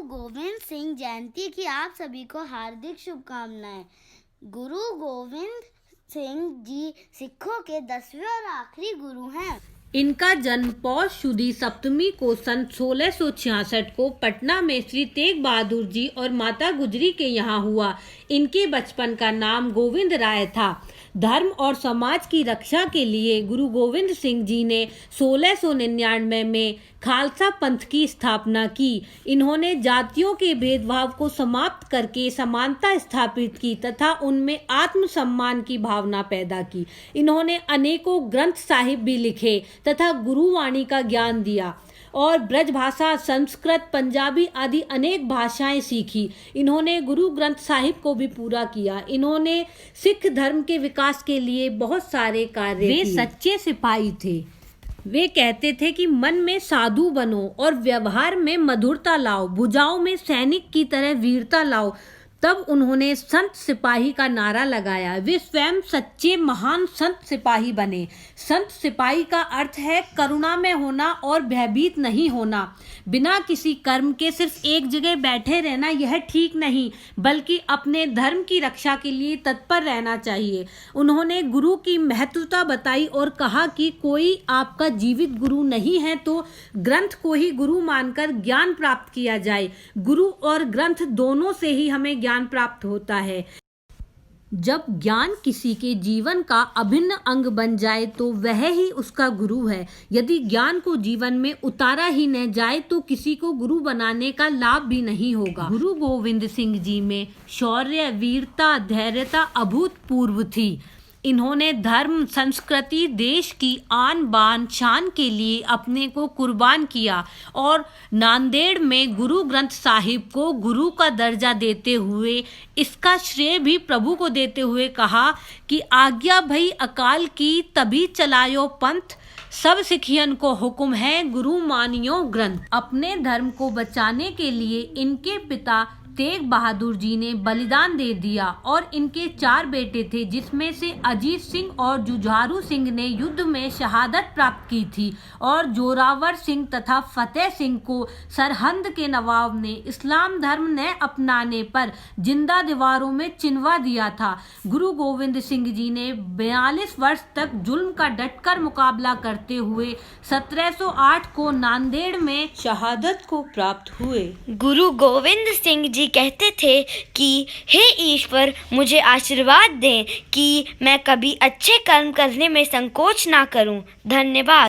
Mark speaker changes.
Speaker 1: गोविंद सिंह जयंती की आप सभी को हार्दिक शुभकामनाएं। गुरु गोविंद सिंह जी सिखों के 10वें और आखिरी गुरु हैं।
Speaker 2: इनका जन्म पौष शुदी सप्तमी को सन 1666 को पटना में श्री तेग बहादुर जी और माता गुजरी के यहाँ हुआ। इनके बचपन का नाम गोविंद राय था। धर्म और समाज की रक्षा के लिए गुरु गोविंद सिंह जी ने 1699 में खालसा पंथ की स्थापना की। इन्होंने जातियों के भेदभाव को समाप्त करके समानता स्थापित की तथा उनमें आत्मसम्मान की भावना पैदा की। इन्होंने अनेकों ग्रंथ साहिब भी लिखे तथा गुरुवाणी का ज्ञान दिया और ब्रज भाषा, संस्कृत, पंजाबी आदि अनेक भाषाएं सीखी। इन्होंने गुरु ग्रंथ साहिब को भी पूरा किया। इन्होंने सिख धर्म के विकास के लिए बहुत सारे कार्य किए। वे सच्चे सिपाही थे। वे कहते थे कि मन में साधु बनो और व्यवहार में मधुरता लाओ, भुजाओं में सैनिक की तरह वीरता लाओ। तब उन्होंने संत सिपाही का नारा लगाया। वे स्वयं सच्चे महान संत सिपाही बने। संत सिपाही का अर्थ है करुणा में होना और भयभीत नहीं होना। बिना किसी कर्म के सिर्फ एक जगह बैठे रहना यह ठीक नहीं, बल्कि अपने धर्म की रक्षा के लिए तत्पर रहना चाहिए। उन्होंने गुरु की महत्वता बताई और कहा कि कोई आपका जीवित गुरु नहीं है तो ग्रंथ को ही गुरु मानकर ज्ञान प्राप्त किया जाए। गुरु और ग्रंथ दोनों से ही हमें ज्ञान प्राप्त होता है। जब ज्ञान किसी के जीवन का अभिन्न अंग बन जाए तो वह ही उसका गुरु है। यदि ज्ञान को जीवन में उतारा ही न जाए तो किसी को गुरु बनाने का लाभ भी नहीं होगा। गुरु गोविंद सिंह जी में शौर्य, वीरता, धैर्यता अभूतपूर्व थी। इन्होंने धर्म, संस्कृति, देश की आन बान शान के लिए अपने को कुर्बान किया और नांदेड़ में गुरु ग्रंथ साहिब को गुरु का दर्जा देते हुए इसका श्रेय भी प्रभु को देते हुए कहा कि आज्ञा भई अकाल की तभी चलायो पंथ, सब सिखियन को हुक्म है गुरु मानियो ग्रंथ। अपने धर्म को बचाने के लिए इनके पिता तेग बहादुर जी ने बलिदान दे दिया और इनके 4 बेटे थे, जिसमें से अजीत सिंह और जुझारू सिंह ने युद्ध में शहादत प्राप्त की थी और जोरावर सिंह तथा फतेह सिंह को सरहंद के नवाब ने इस्लाम धर्म न अपनाने पर जिंदा दीवारों में चिनवा दिया था। गुरु गोविंद सिंह जी ने 42 वर्ष तक जुल्म का डटकर मुकाबला करते हुए 1708 को नांदेड़ में शहादत को प्राप्त हुए।
Speaker 3: गुरु गोविंद सिंह जी कहते थे कि हे ईश्वर, मुझे आशीर्वाद दें कि मैं कभी अच्छे कर्म करने में संकोच ना करूं। धन्यवाद।